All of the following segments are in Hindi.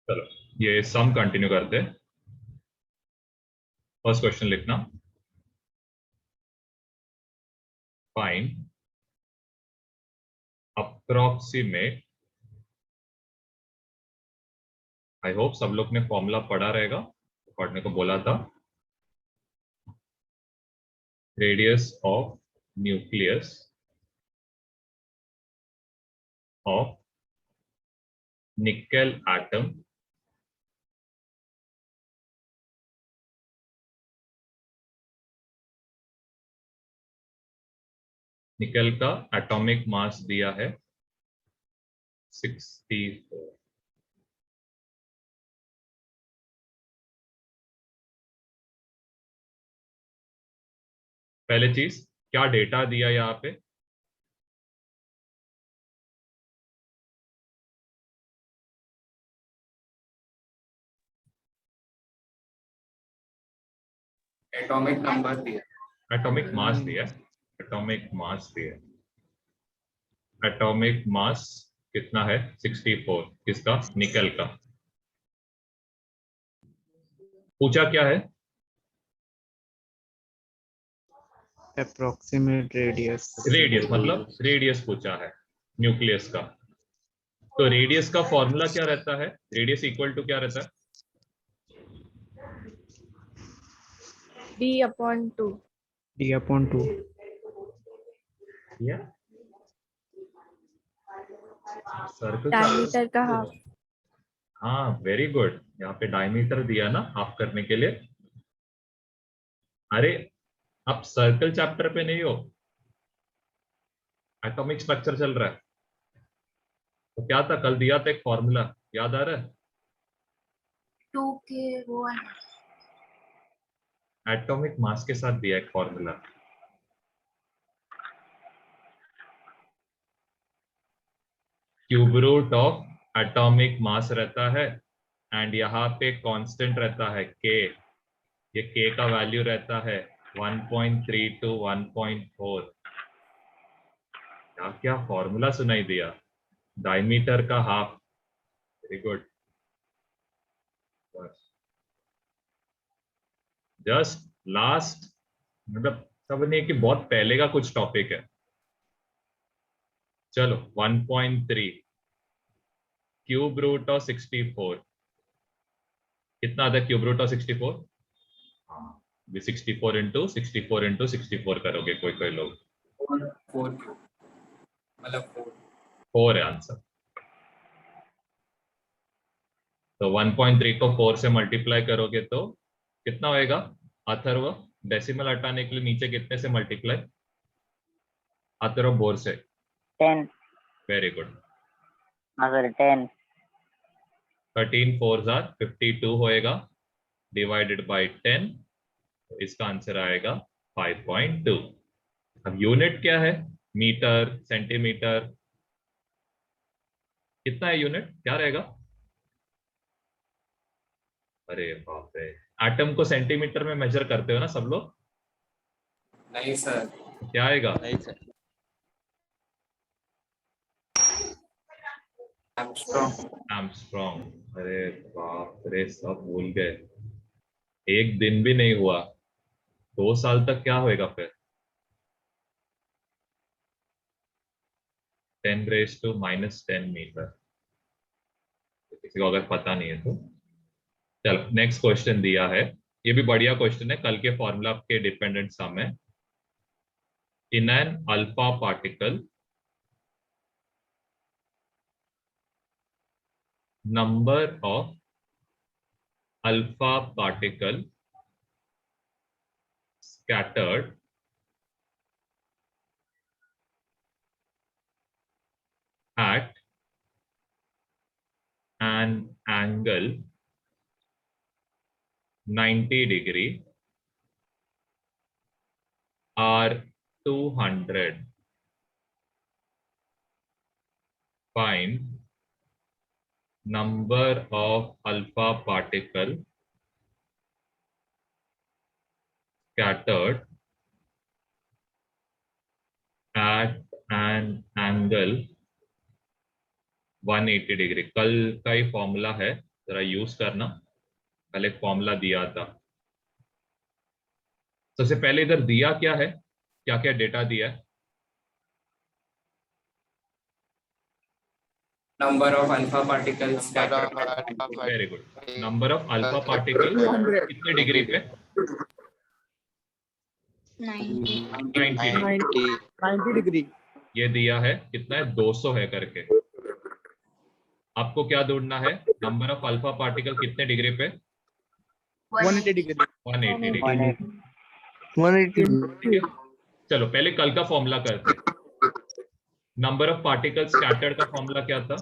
चलो ये सम कंटिन्यू करते हैं। फर्स्ट क्वेश्चन लिखना, फाइंड अप्रोक्सीमेट। आई होप सब लोग ने फॉर्मूला पढ़ा रहेगा, पढ़ने को बोला था। Radius of nucleus of nickel atom nickel का एटॉमिक मास दिया है 64। पहले चीज, क्या डेटा दिया यहाँ पे? एटॉमिक नंबर दिया, एटॉमिक मास दिया, एटॉमिक मास दिया। एटॉमिक मास कितना है? 64। किसका? निकेल का। पूछा क्या है? Approximate radius. रेडियस, मतलब रेडियस पूछा है न्यूक्लियस का। तो रेडियस का फॉर्मूला क्या रहता है? रेडियस इक्वल टू क्या रहता है? D/2। D/2। सर्कल डायमीटर का हाफ। हाँ वेरी गुड। यहाँ पे डायमीटर दिया ना हाफ करने के लिए। अरे आप सर्कल चैप्टर पे नहीं हो, एटॉमिक स्ट्रक्चर चल रहा है। तो क्या था कल दिया था एक फॉर्मूला, याद आ रहा है? 2 के वो है। एटॉमिक मास के साथ दिया एक formula. Cube root of atomic mass रहता है एंड यहाँ पे कांस्टेंट रहता है के। ये के का वैल्यू रहता है 1.3 to 1.4। क्या क्या फॉर्मूला सुनाई दिया। डायमीटर का half, very good. Just last, मतलब सब नहीं कि बहुत पहले का कुछ टॉपिक है। चलो 1.3 क्यूब रूट ऑफ 64 कितना आता है? क्यूब रूट ऑफ 64, हाँ 64 इंटू 64 करोगे कोई कोई लोग। 4 मतलब 4 है आंसर। तो 1.3 को 4 से मल्टीप्लाई करोगे तो कितना होएगा? अथर्व, डेसिमल हटाने के लिए नीचे कितने से मल्टीप्लाई? अथर्व बोर से। 10। Very good. हाँ सर 10। 13 4s are 52 होएगा, डिवाइडेड बाय 10। तो इसका आंसर आएगा 5.2। अब यूनिट क्या है? मीटर, सेंटीमीटर, कितना है यूनिट? क्या रहेगा? अरे बाप रे, एटम को सेंटीमीटर में मेजर करते हो ना सब लोग? नहीं सर, क्या आएगा? नहीं सर। आर्मस्ट्रॉन्ग। अरे बाप रे, सब भूल गए। एक दिन भी नहीं हुआ, 2 साल तक क्या होएगा फिर? 10⁻⁻10 मीटर। किसी को अगर पता नहीं है तो चलो नेक्स्ट क्वेश्चन दिया है। ये भी बढ़िया क्वेश्चन है, कल के फॉर्मूला के डिपेंडेंट सम है। In an alpha particle number of alpha particle scattered at an angle 90° are 200. Find number of alpha particle scattered at an angle 180 degree. कल का ही फॉर्मूला है, जरा यूज करना, कल एक फॉर्मूला दिया था। सबसे पहले इधर दिया क्या है, क्या क्या डेटा दिया है? Number of alpha particles scattered. Very good. Number of alpha particle कितने डिग्री पे? 90. 90 डिग्री। 90 डिग्री। ये दिया है कितना है, 200 है करके। आपको क्या ढूंढना है, नंबर ऑफ अल्फा पार्टिकल कितने डिग्री पे? 180 डिग्री। 180 डिग्री। 180 ठीक है, चलो पहले कल का फॉर्मूला करते हैं। नंबर ऑफ पार्टिकल स्कैटर्ड का फॉर्मूला क्या था?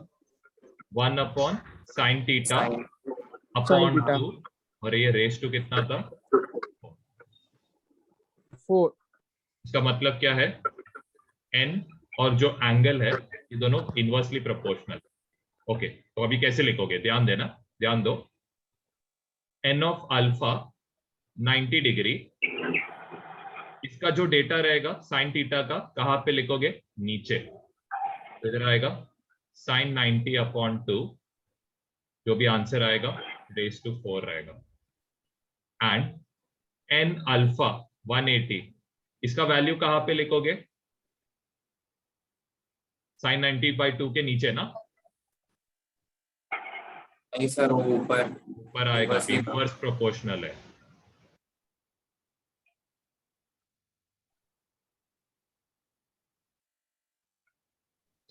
1 upon sine theta upon theta. 2, और ये रेस टू कितना था? 4। इसका मतलब क्या है, n और जो एंगल है ये दोनों इनवर्सली प्रोपोर्शनल। ओके, तो अभी कैसे लिखोगे, ध्यान देना, ध्यान दो। n ऑफ अल्फा 90 डिग्री, इसका जो डेटा रहेगा साइन थीटा का, कहां पे लिखोगे? नीचे। तो इधर आएगा साइन 90 अपॉन 2, जो भी आंसर आएगा रेस टू 4 रहेगा। एंड n अल्फा 180, इसका वैल्यू कहां पे लिखोगे? साइन 90/2 के नीचे ना? नहीं सर, वो ऊपर ऊपर आएगा, Inversely इनवर्स प्रोपोर्शनल है।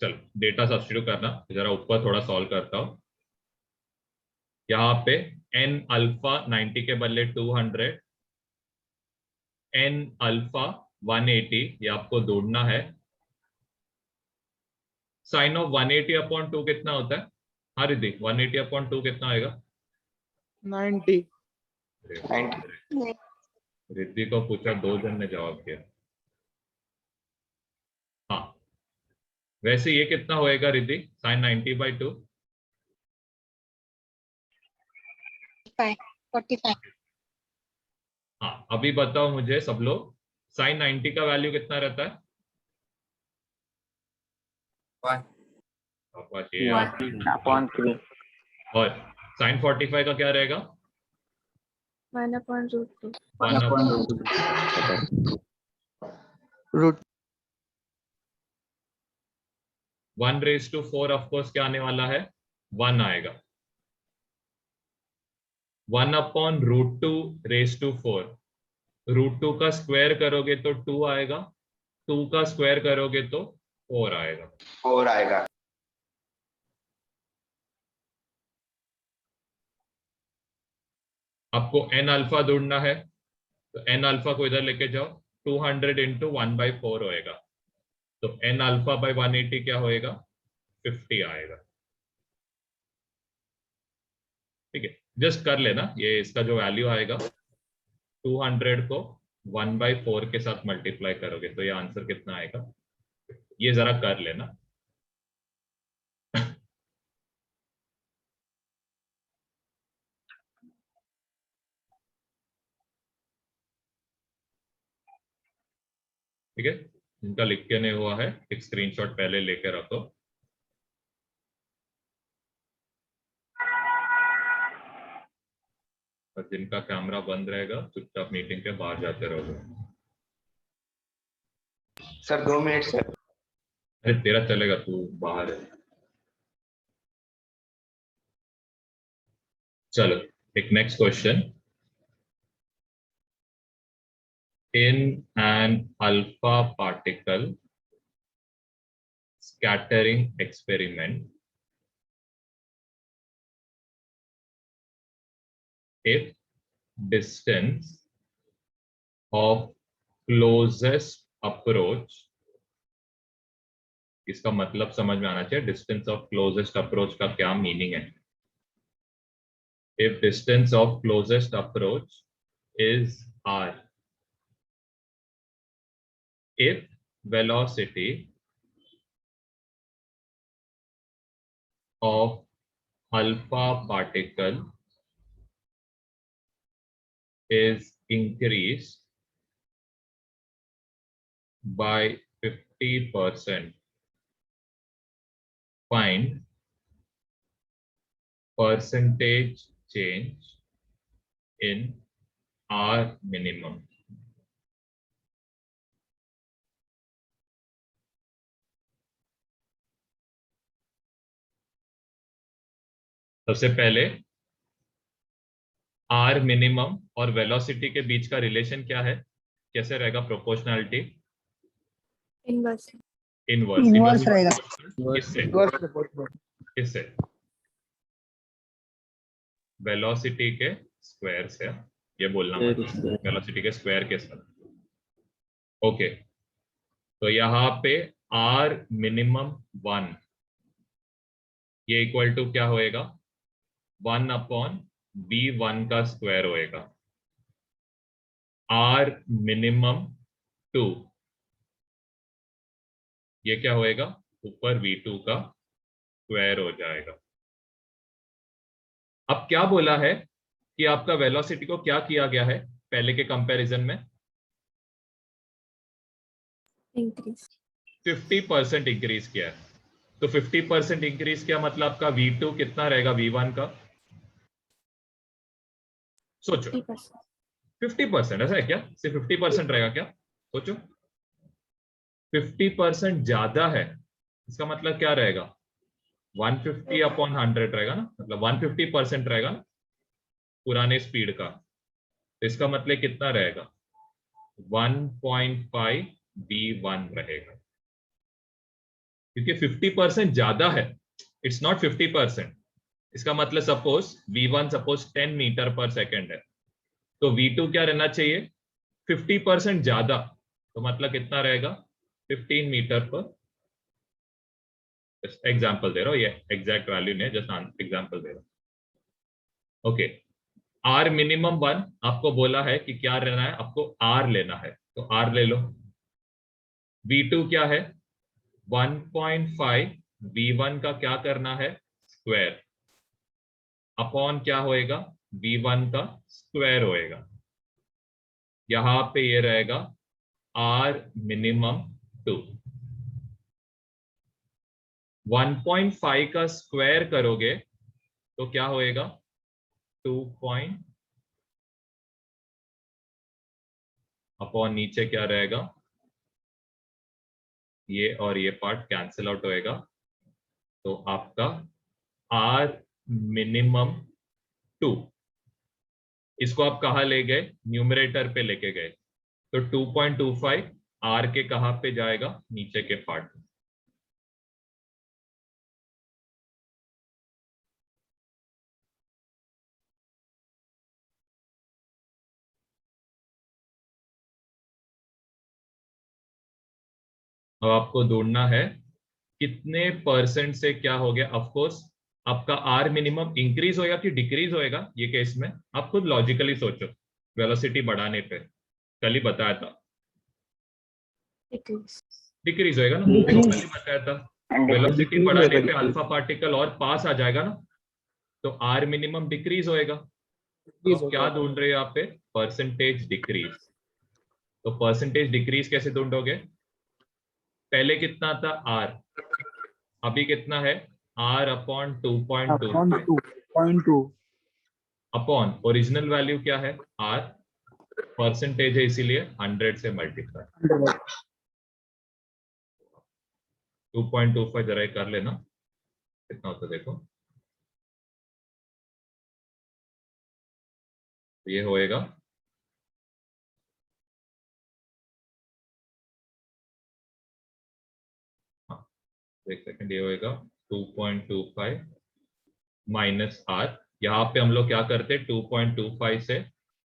चलो डेटा सब्स्टिट्यूट करना, जरा ऊपर थोड़ा सॉल्व करता हूं। यहाँ पे n अल्फा 90 के बदले 200, n अल्फा 180, ये आपको ढूंढना है। साइन ऑफ 180 अपॉन 2 कितना होता है? हाँ रिद्धि, 180 अपॉन 2 कितना आएगा? 90। रिद्धि को पूछा, 2 जन ने जवाब दिया। हाँ, वैसे ये कितना होएगा रिद्धि, साइन 90/2? 45. हाँ, अभी बताओ मुझे सब लोग, साइन 90 का वैल्यू कितना रहता है? 1. शाबाश, ये याद है। अपॉन 3 और साइन 45 का क्या रहेगा? 1/√2. 1 upon रूट 1/4 ऑफकोर्स क्या आने वाला है? 1 आएगा। 1/√2 √2 का स्क्वायर करोगे तो 2 आएगा, 2 का स्क्वायर करोगे तो 4 आएगा। 4 आएगा। आपको n अल्फा ढूंढना है, तो n अल्फा को इधर लेके जाओ, 200 इंटू 1/4 होएगा, तो n अल्फा बाई 180 क्या होएगा? 50 आएगा। ठीक है, जस्ट कर लेना, ये इसका जो वैल्यू आएगा 200 को 1/4 के साथ मल्टीप्लाई करोगे तो ये आंसर कितना आएगा, ये जरा कर लेना। ठीक है, जिनका लिख के नहीं हुआ है एक स्क्रीनशॉट पहले लेके रखो। और जिनका कैमरा बंद रहेगा चुपचाप मीटिंग के बाहर जाते रहोगे। Sir 2 minute sir. अरे तेरा चलेगा, तू बाहर है। चलो एक next question. In an alpha particle scattering experiment, if distance of closest approach, इसका मतलब समझ में आना चाहिए, डिस्टेंस ऑफ क्लोजेस्ट अप्रोच का क्या मीनिंग है। if distance of closest approach is r, if velocity of alpha particle is increased by 50%, find percentage change in are minimum. सबसे पहले आर मिनिमम और वेलोसिटी के बीच का रिलेशन क्या है, कैसे रहेगा प्रोपोर्शनलिटी? इनवर्स Inverse रहेगा। इससे Inverse proportional. इससे वेलोसिटी के स्क्वायर से, ये बोलना मतलब वेलोसिटी के स्क्वायर के साथ। ओके, तो यहाँ पे आर मिनिमम 1, ये इक्वल टू क्या होएगा? 1/v1 का स्क्वायर होएगा। आर मिनिमम 2, ये क्या होएगा? ऊपर v2 का स्क्वायर हो जाएगा। अब क्या बोला है कि आपका वेलोसिटी को क्या किया गया है पहले के कंपैरिजन में? इंक्रीज 50% इंक्रीज किया है। तो 50% इंक्रीज किया मतलब आपका v2 कितना रहेगा v1 का? सोचो, 50%, ऐसा है क्या? सिर्फ 50% रहेगा क्या? सोचो, 50% ज्यादा है, इसका मतलब क्या रहेगा? 150/100 रहेगा ना, मतलब 150% रहेगा ना पुराने स्पीड का। तो इसका मतलब कितना रहेगा? 1.5 v1 रहेगा, क्योंकि 50% ज्यादा है। It's not 50%। इसका मतलब सपोज v1 सपोज 10 मीटर पर सेकेंड है, तो v2 क्या रहना चाहिए? 50% ज्यादा, तो मतलब कितना रहेगा? 15 मीटर पर। एग्जाम्पल दे रहा हूं, ये एग्जैक्ट वैल्यू नहीं है, जस्ट एग्जाम्पल दे रहा हूं। ओके, आर मिनिमम 1 आपको बोला है कि क्या रहना है, आपको आर लेना है, तो आर ले लो। v2 क्या है? 1.5 v1 का क्या करना है? स्क्वायर, अपॉन क्या होएगा? v1 का स्क्वायर होएगा। यहां पे ये रहेगा आर मिनिमम 2। 1.5 का स्क्वायर करोगे तो क्या होएगा? 2 अपॉन नीचे क्या रहेगा? ये और ये पार्ट कैंसिल आउट होएगा, तो आपका आर मिनिमम 2, इसको आप कहां ले गए? न्यूमरेटर पे लेके गए, तो 2.25 आर के कहां पे जाएगा? नीचे के पार्ट में। अब आपको ढूंढना है कितने परसेंट से क्या हो गया। ऑफ कोर्स आपका आर मिनिमम इंक्रीज होएगा कि डिक्रीज होएगा, ये केस में आप खुद लॉजिकली सोचो। वेलोसिटी बढ़ाने पे कल ही बताया था डिक्रीज होएगा ना, देखो कल ही बताया था। वेलोसिटी बढ़ाने पे अल्फा पार्टिकल और पास आ जाएगा ना, तो आर मिनिमम डिक्रीज होएगा। तो आप क्या ढूंढ रहे हो यहाँ पे? Percentage decrease. तो परसेंटेज डिक्रीज कैसे ढूंढोगे? पहले कितना था आर, अभी कितना है? R upon 2.25 2.2 upon original value क्या है? आर परसेंटेज है इसीलिए 100 से मल्टीप्लाई। 2.25 जरा कर लेना कितना होता है देखो, तो ये होएगा एक सेकंड, ये होएगा 2.25 माइनस आर। यहाँ पे हम लोग क्या करते हैं? 2.25 से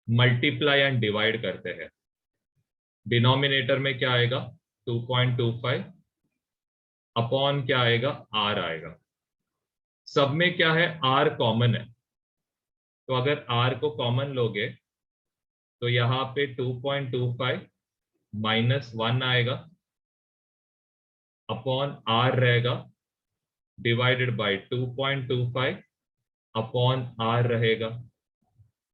मल्टीप्लाई एंड डिवाइड करते हैं। डिनोमिनेटर में क्या आएगा? 2.25 अपॉन क्या आएगा? आर आएगा। सब में क्या है? आर कॉमन है, तो अगर आर को कॉमन लोगे तो यहाँ पे 2.25 माइनस 1 आएगा अपॉन आर रहेगा, डिवाइडेड बाय 2.25 अपॉन आर रहेगा।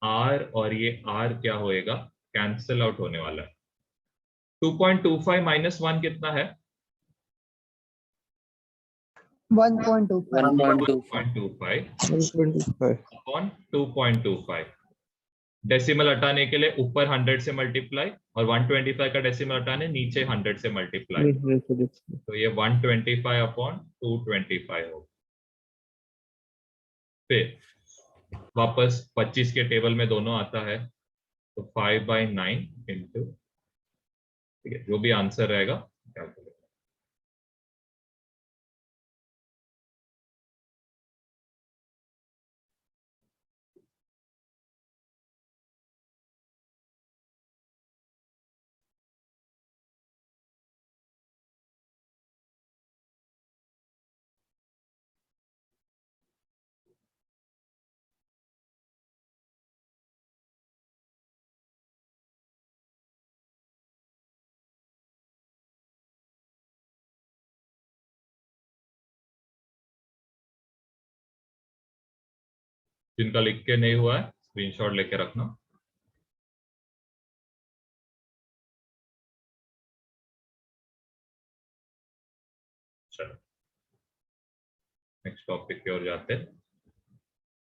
आर और ये आर क्या होएगा? कैंसिल आउट होने वाला है। 2.25 माइनस 1 कितना है? 1.25. 1.25. 1.25 अपॉन 2.25। डेसिमल हटाने के लिए ऊपर 100 से मल्टीप्लाई और 125 का डेसिमल हटाने नीचे 100 से मल्टीप्लाई, तो ये 125 अपॉन 225 होगा। फिर वापस 25 के टेबल में दोनों आता है, तो 5/9 इंटू, ठीक है, जो भी आंसर रहेगा कैलकुलेट। जिनका लिख के नहीं हुआ है स्क्रीनशॉट लेके रखना। चलो नेक्स्ट टॉपिक की ओर जाते हैं।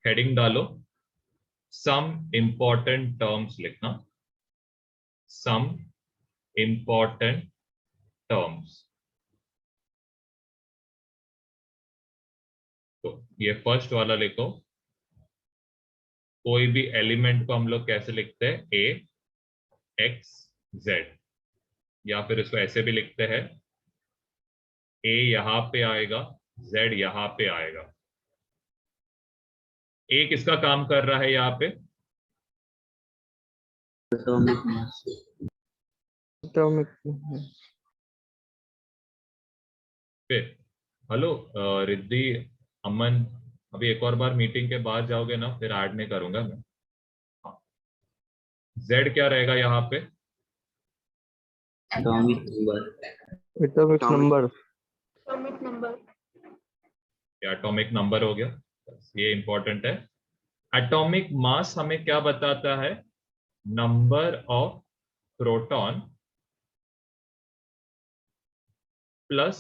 हेडिंग डालो, सम इंपॉर्टेंट टर्म्स लिखना, सम इंपॉर्टेंट टर्म्स। तो ये फर्स्ट वाला लिखो, कोई भी एलिमेंट को हम लोग कैसे लिखते हैं, ए एक्स जेड, या फिर इसको ऐसे भी लिखते हैं, ए यहां पे आएगा, जेड यहां पे आएगा। ए किसका काम कर रहा है यहाँ पे, फिर हेलो रिद्धि, अमन, अभी एक और बार मीटिंग के बाद जाओगे ना, फिर ऐड नहीं करूंगा मैं। जेड क्या रहेगा यहाँ पे, atomic number. Atomic number. Atomic number हो गया, ये इंपॉर्टेंट है। एटॉमिक मास हमें क्या बताता है, number of proton plus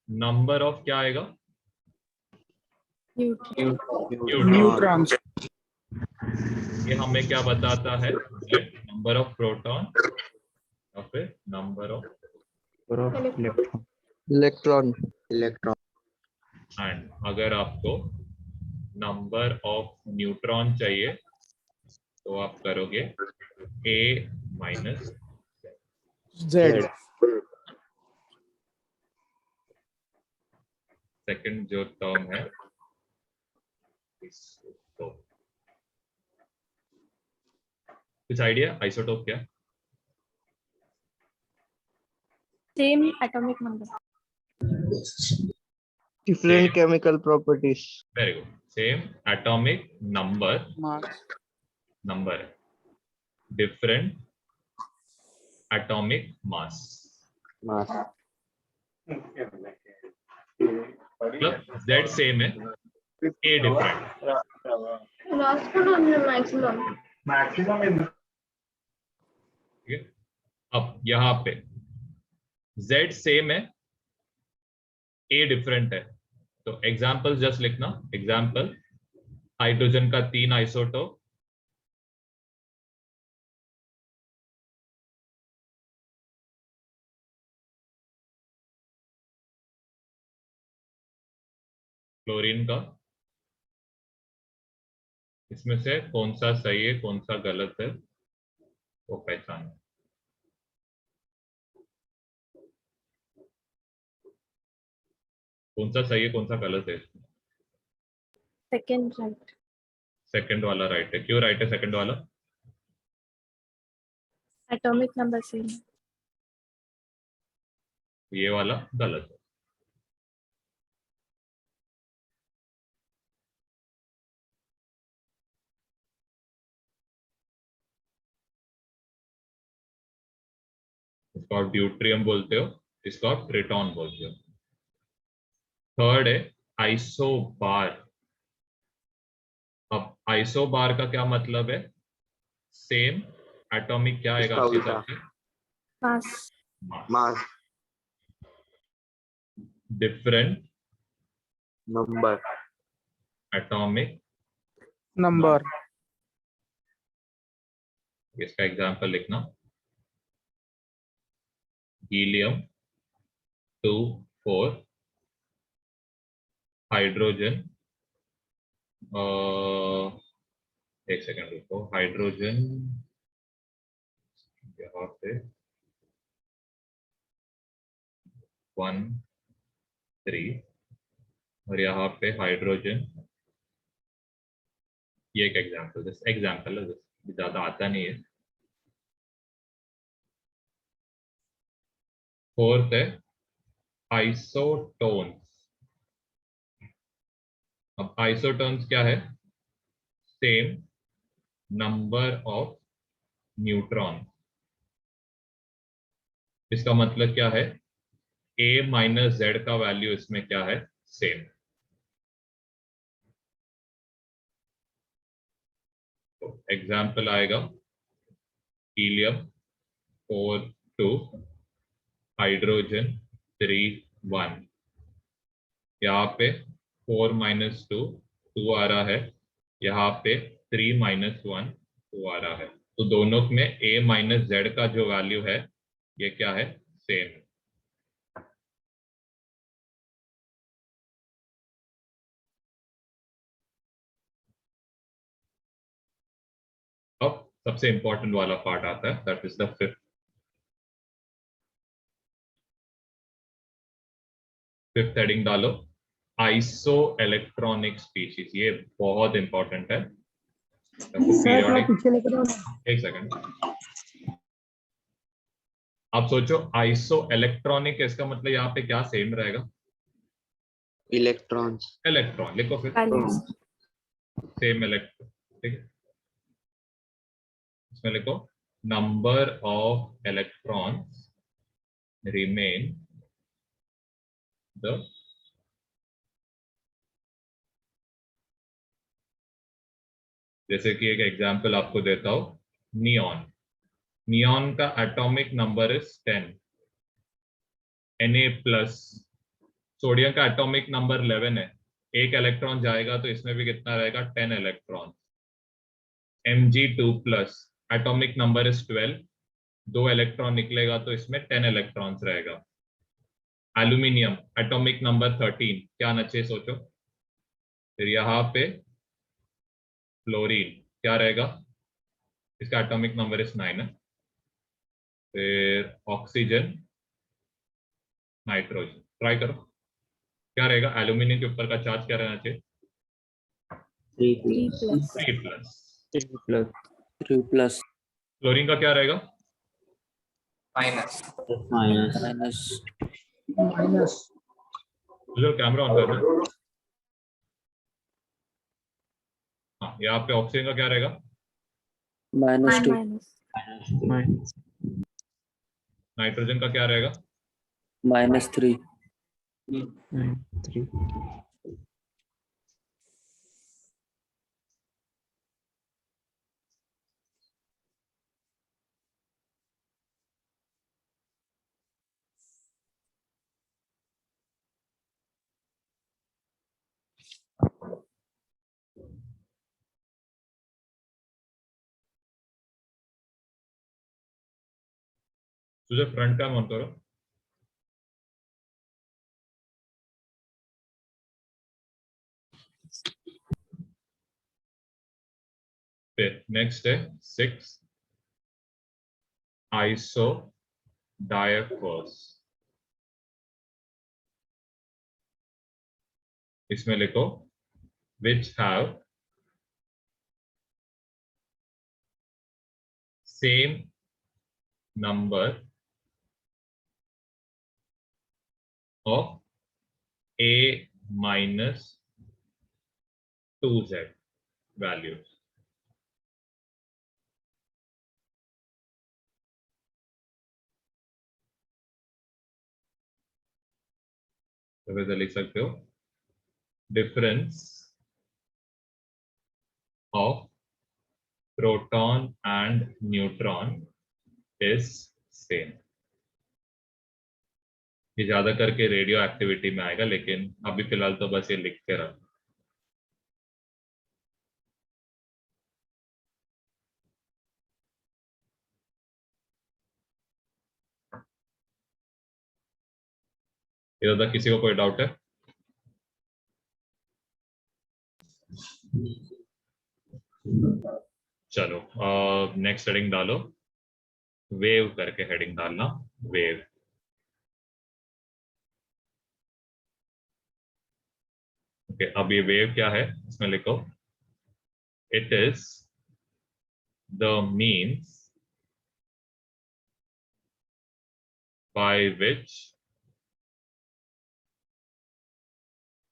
number of क्या आएगा, न्यूट्रॉन्स। ये हमें क्या बताता है, नंबर ऑफ प्रोटॉन और फिर नंबर ऑफ इलेक्ट्रॉन। एंड अगर आपको नंबर ऑफ न्यूट्रॉन चाहिए तो आप करोगे ए माइनस जेड। सेकंड जो टर्म है इसको, कुछ आइडिया आइसोटोप क्या, Same atomic number. Different chemical properties. Very good, same atomic number, mass. Number है, डिफरेंट एटॉमिक मास, मतलब जेड सेम है, A different. Last one on the maximum. ठीक है, अब यहाँ पे Z सेम है, A डिफरेंट है, तो एग्जाम्पल जस्ट लिखना। एग्जाम्पल, हाइड्रोजन का 3 आइसोटोप, क्लोरीन का, इसमें से कौन सा सही है कौन सा गलत है वो पहचान। कौन सा सही है कौन सा गलत है, Second right. सेकंड वाला राइट है। क्यों राइट है सेकंड वाला, Atomic number same. ये वाला गलत है। इसको आप ड्यूट्रियम बोलते हो, इसको आप ट्रिटॉन बोलते हो। थर्ड है आइसोबार। अब आइसोबार का क्या मतलब है, सेम एटॉमिक क्या आएगा आपके हिसाब से, Mass. मास। डिफरेंट number, एटॉमिक number, इसका एग्जांपल लिखना, हीलियम 2 4, हाइड्रोजन, एक सेकंड रुको, हाइड्रोजन यहाँ पे 1 3 और यहाँ पे हाइड्रोजन, ये एक एग्जांपल है, ज्यादा आता नहीं है। फोर्थ है आइसोटोन्स। अब आइसोटोन्स क्या है? Same number of neutron. इसका मतलब क्या है? a माइनस जेड का वैल्यू इसमें क्या है? सेम। तो एग्जाम्पल आएगा हीलियम 4 2, हाइड्रोजन 3 1। यहाँ पे 4 माइनस 2 2 आ रहा है, यहाँ पे 3 माइनस 1 2 आ रहा है। तो दोनों में a माइनस जेड का जो वैल्यू है ये क्या है? सेम। अब सबसे इंपॉर्टेंट वाला पार्ट आता है, that is the fifth heading डालो, आइसो इलेक्ट्रॉनिक स्पीशीज। ये बहुत इंपॉर्टेंट है। सर थोड़ा पीछे लेकर आओ। एक सेकंड, आप सोचो आइसो इलेक्ट्रॉनिक, इसका मतलब यहाँ पे क्या सेम रहेगा? electrons, इलेक्ट्रॉन लिखो फिर, Values. Same electron. ठीक है, इसमें लिखो number of electrons remain the जैसे कि एक एग्जांपल आपको देता हूं, नियॉन। नियॉन का atomic number is 10, Na+। Sodium का एटॉमिक नंबर 11 है, एक इलेक्ट्रॉन जाएगा तो इसमें भी कितना रहेगा? 10 electron. Mg2+, atomic number is 12, 2 electron निकलेगा तो इसमें 10 इलेक्ट्रॉन्स रहेगा। एल्यूमिनियम एटॉमिक नंबर 13, क्या आना चाहिए सोचो? फिर यहाँ पे फ्लोरीन क्या रहेगा? इसका एटॉमिक नंबर इज 9 है। फिर ऑक्सीजन, नाइट्रोजन, ट्राई करो क्या रहेगा? एल्यूमिनियम के ऊपर का चार्ज क्या रहना चाहिए? 3+। 3+। क्लोरीन का क्या रहेगा? माइनस। माइनस। जो कैमरा ऑन करना। हाँ, यहाँ पे ऑक्सीजन का क्या रहेगा? -2। Minus. नाइट्रोजन का क्या रहेगा? -3। तुझे फ्रंट कैम ऑन करो। फिर नेक्स्ट है 6 आइसो डायफॉस। इसमें लिखो which have same number of A minus 2Z values. तो वैसे लिख सकते हो difference of proton and neutron is same. ये ज्यादा करके रेडियो एक्टिविटी में आएगा, लेकिन अभी फिलहाल तो बस ये लिख के रख। इधर तक किसी को कोई डाउट है? चलो नेक्स्ट हेडिंग डालो, वेव करके हेडिंग डालना, वेव। ओके, अब ये वेव क्या है इसमें लिखो, it is the means by which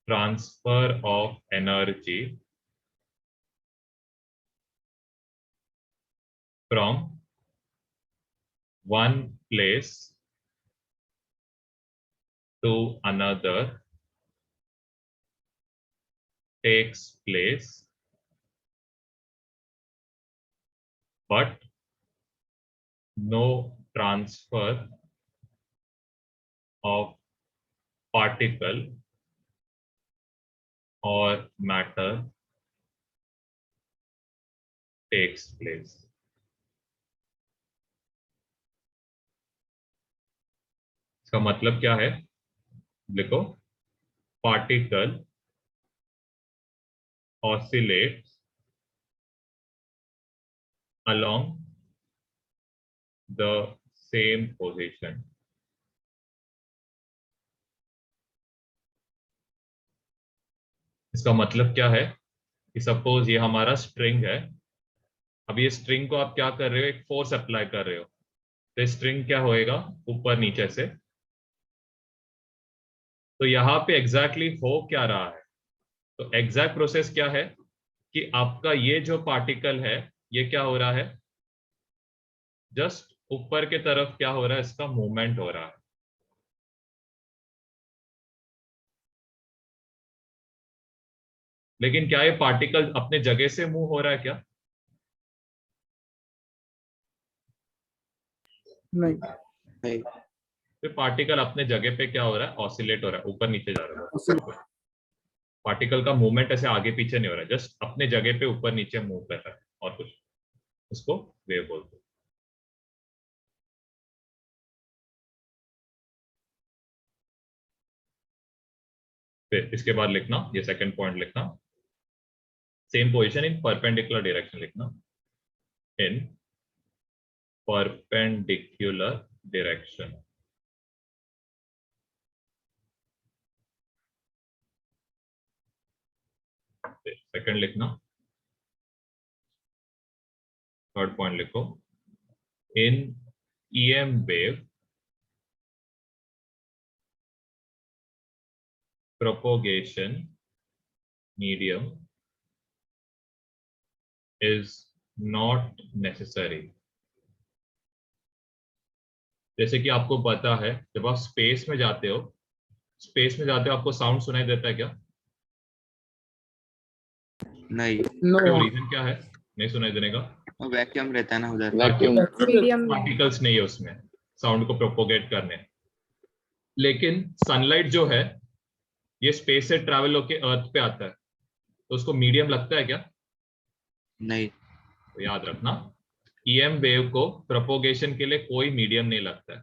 transfer of energy from one place to another takes place, but no transfer of particle or matter takes place. इसका मतलब क्या है लिखो, particle oscillates along the same position. इसका मतलब क्या है कि सपोज ये हमारा स्ट्रिंग है, अब ये स्ट्रिंग को आप क्या कर रहे हो, एक फोर्स अप्लाई कर रहे हो, तो स्ट्रिंग क्या होएगा, ऊपर नीचे से। तो यहाँ पे एग्जैक्टली हो क्या रहा है, तो एग्जैक्ट प्रोसेस क्या है कि आपका ये जो पार्टिकल है ये क्या हो रहा है, जस्ट ऊपर के तरफ क्या हो रहा है, इसका मूवमेंट हो रहा है। लेकिन क्या ये पार्टिकल अपने जगह से मूव हो रहा है क्या? नहीं। तो पार्टिकल अपने जगह पे क्या हो रहा है, ऑसिलेट हो रहा है, ऊपर नीचे जा रहा है। पार्टिकल का मूवमेंट ऐसे आगे पीछे नहीं हो रहा है, जस्ट अपने जगह पे ऊपर नीचे मूव कर रहा है और कुछ, उसको वेव बोलते हैं। फिर इसके बाद लिखना, ये सेकंड पॉइंट लिखना, same position in perpendicular direction लिखना, इन परपेंडिकुलर डायरेक्शन। सेकंड लिखना, थर्ड पॉइंट लिखो, इन EM wave propagation medium is not necessary। जैसे कि आपको पता है जब आप स्पेस में जाते हो, आपको साउंड सुनाई देता है क्या? नहीं, नो, रीजन क्या है नहीं सुनाई देने का? वैक्यूम रहता है ना उधर। मीडियम में पार्टिकल्स नहीं है उसमें साउंड को प्रोपोगेट करने। लेकिन सनलाइट जो है ये स्पेस से ट्रैवल होके अर्थ पे आता है, तो उसको मीडियम लगता है क्या? नहीं, तो याद रखना, EM वेव को प्रोपोगेशन के लिए कोई मीडियम नहीं लगता है,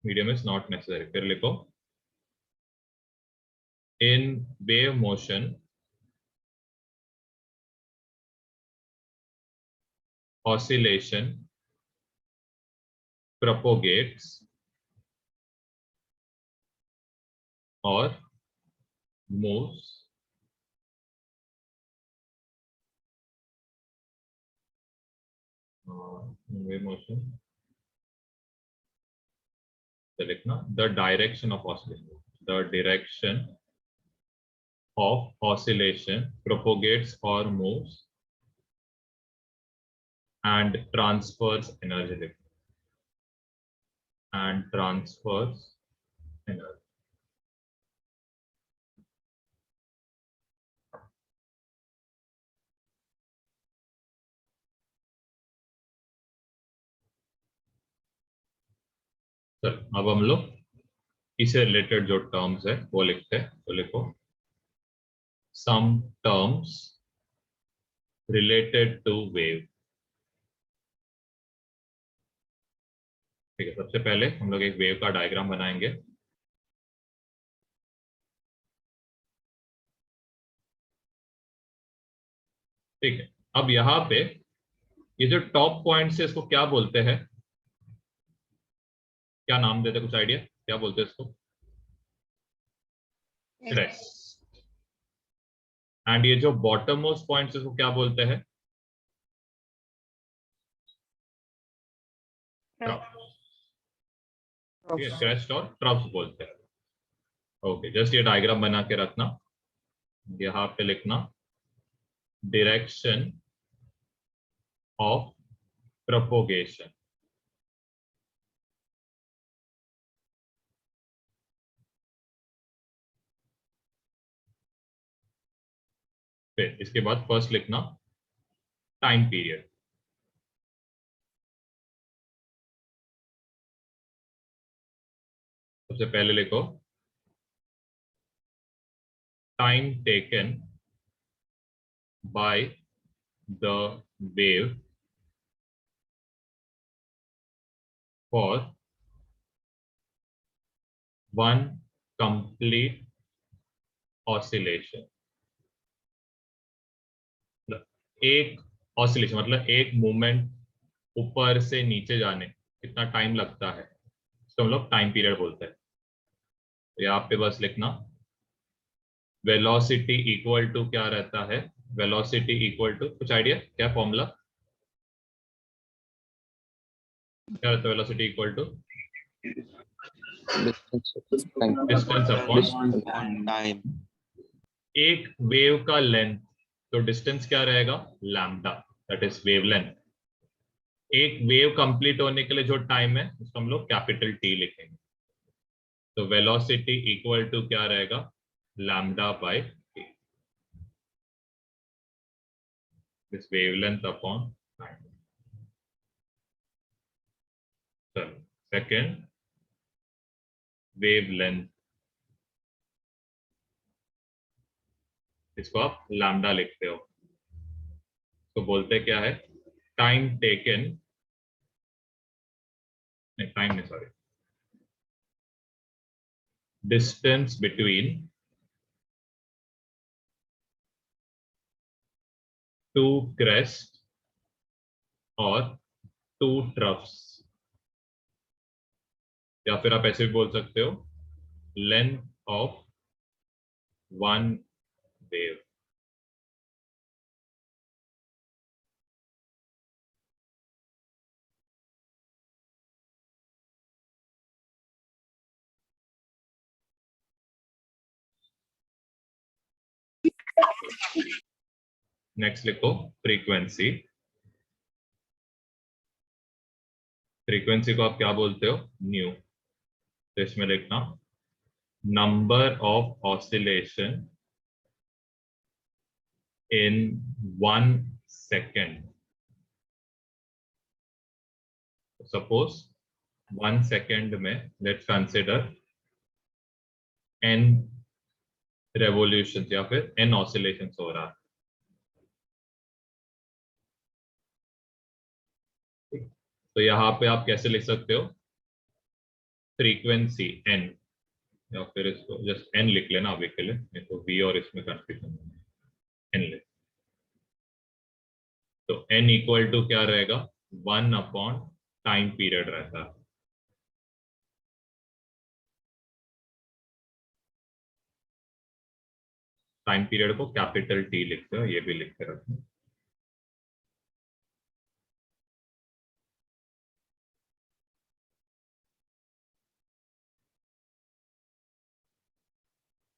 मीडियम इज नॉट नेसेसरी। फिर लिखो, in wave motion oscillation propagates or moves wave motion, तो लिखना the direction of oscillation propagates or moves and transfers energy, चल अब हम लोग इससे रिलेटेड जो टर्म्स है वो लिखते हैं। तो लिखो some terms related to wave. ठीक है, सबसे पहले हम लोग एक वेव का डायग्राम बनाएंगे। ठीक है, अब यहाँ पे ये जो टॉप पॉइंट्स है इसको क्या बोलते हैं, क्या नाम देते हैं, कुछ आइडिया क्या बोलते हैं इसको? क्रेस्ट। एंड ये जो बॉटम मोस्ट पॉइंट्स इसको क्या बोलते हैं? क्रेस्ट और ट्रफ्स बोलते हैं। ओके, जस्ट ये डायग्राम बना के रखना। यहाँ पे लिखना डायरेक्शन ऑफ प्रोपोगेशन। फिर इसके बाद फर्स्ट लिखना टाइम पीरियड। सबसे पहले लिखो time taken by the wave for one complete oscillation. एक ऑसिलेशन मतलब एक मूवमेंट ऊपर से नीचे जाने कितना टाइम लगता है, इसको हम लोग टाइम पीरियड बोलते हैं। तो यहाँ पे बस लिखना वेलोसिटी इक्वल टू क्या रहता है, वेलोसिटी इक्वल टू, कुछ आइडिया क्या फॉर्मूला क्या रहता है? Velocity equal to distance upon time. एक वेव का लेंथ, तो डिस्टेंस क्या रहेगा? Lambda, that is wave length. एक वेव कंप्लीट होने के लिए जो टाइम है उसको हम लोग कैपिटल टी लिखेंगे। तो वेलोसिटी इक्वल टू क्या रहेगा? Lambda by T, this wavelength upon time. चलो सेकेंड वेवलेंथ, इसको आप लैम्डा लिखते हो। तो बोलते क्या है? टाइम टेकन, नहीं टाइम नहीं sorry, distance between two crest और टू ट्रफ्स, या फिर आप ऐसे भी बोल सकते हो length of one wave. Next लिखो फ्रीक्वेंसी। फ्रीक्वेंसी को आप क्या बोलते हो? न्यू। तो इसमें लिखना number of oscillation in 1 second. Suppose 1 second में लेट्स कंसिडर n रेवोल्यूशन या फिर n ऑसिलेशन हो रहा है। तो यहाँ पे आप कैसे लिख सकते हो? फ्रीक्वेंसी n, या फिर इसको जस्ट n लिख लेना अभी के लिए, नहीं तो v और इसमें कंफ्यूजन n लिख। तो n इक्वल टू क्या रहेगा? 1 अपॉन टाइम पीरियड रहता है। टाइम पीरियड को कैपिटल T लिखते हो, ये भी लिख के रखना।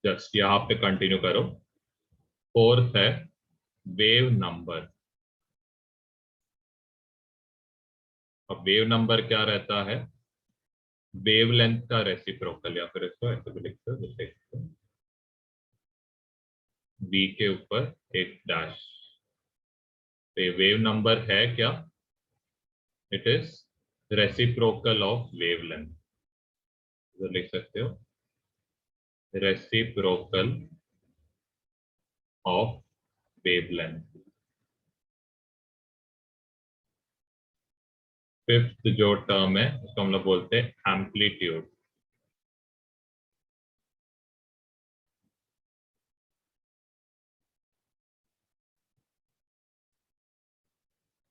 जस्ट यहाँ पे कंटिन्यू करो। फोर्थ है वेव नंबर। अब वेव नंबर क्या रहता है? वेवलेंथ का रेसिप्रोकल, या फिर इसको ऐसे भी लिखते हो जैसे v के ऊपर एक डैश। तो वेव नंबर है क्या? It is reciprocal of wavelength. इधर लिख सकते हो रेसिप्रोकल ऑफ वेवलेंथ। फिफ्थ जो टर्म है उसको हम लोग बोलते हैं एम्पलीट्यूड।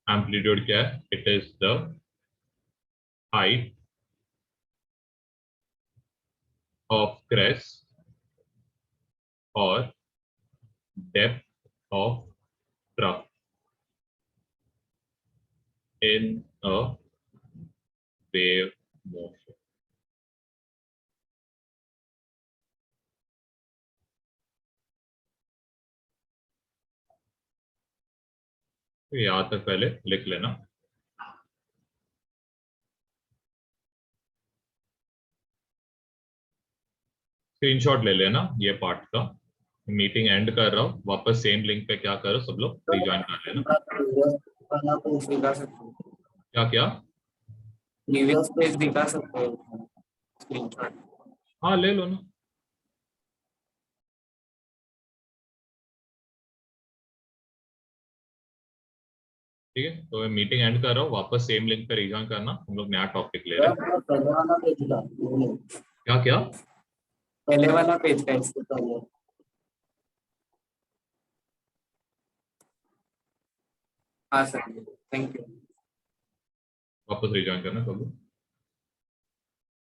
एम्पलीट्यूड क्या है? It is the height of crest और depth of trough in a wave motion। तो यहां तक पहले लिख लेना। स्क्रीनशॉट ले लेना ये पार्ट का। मीटिंग एंड कर रहा हूँ, वापस सेम लिंक पे क्या करो सब लोग रिज्वाइन कर लेना। दिखा सकते हो, क्या क्या? प्रीवियस पेज दिखा सकते हो स्क्रीनशॉट। हाँ ले लो ना। ठीक है, तो मैं मीटिंग एंड कर रहा हूँ, वापस सेम लिंक पे रिज्वाइन करना, हम लोग नया टॉपिक ले रहे हैं। पहले वाला पेज का, क्या क्या? पहले वाला पेज का इसके पहले। हाँ सर, थैंक यू। वापस रिज्वाइन करना सब लोग।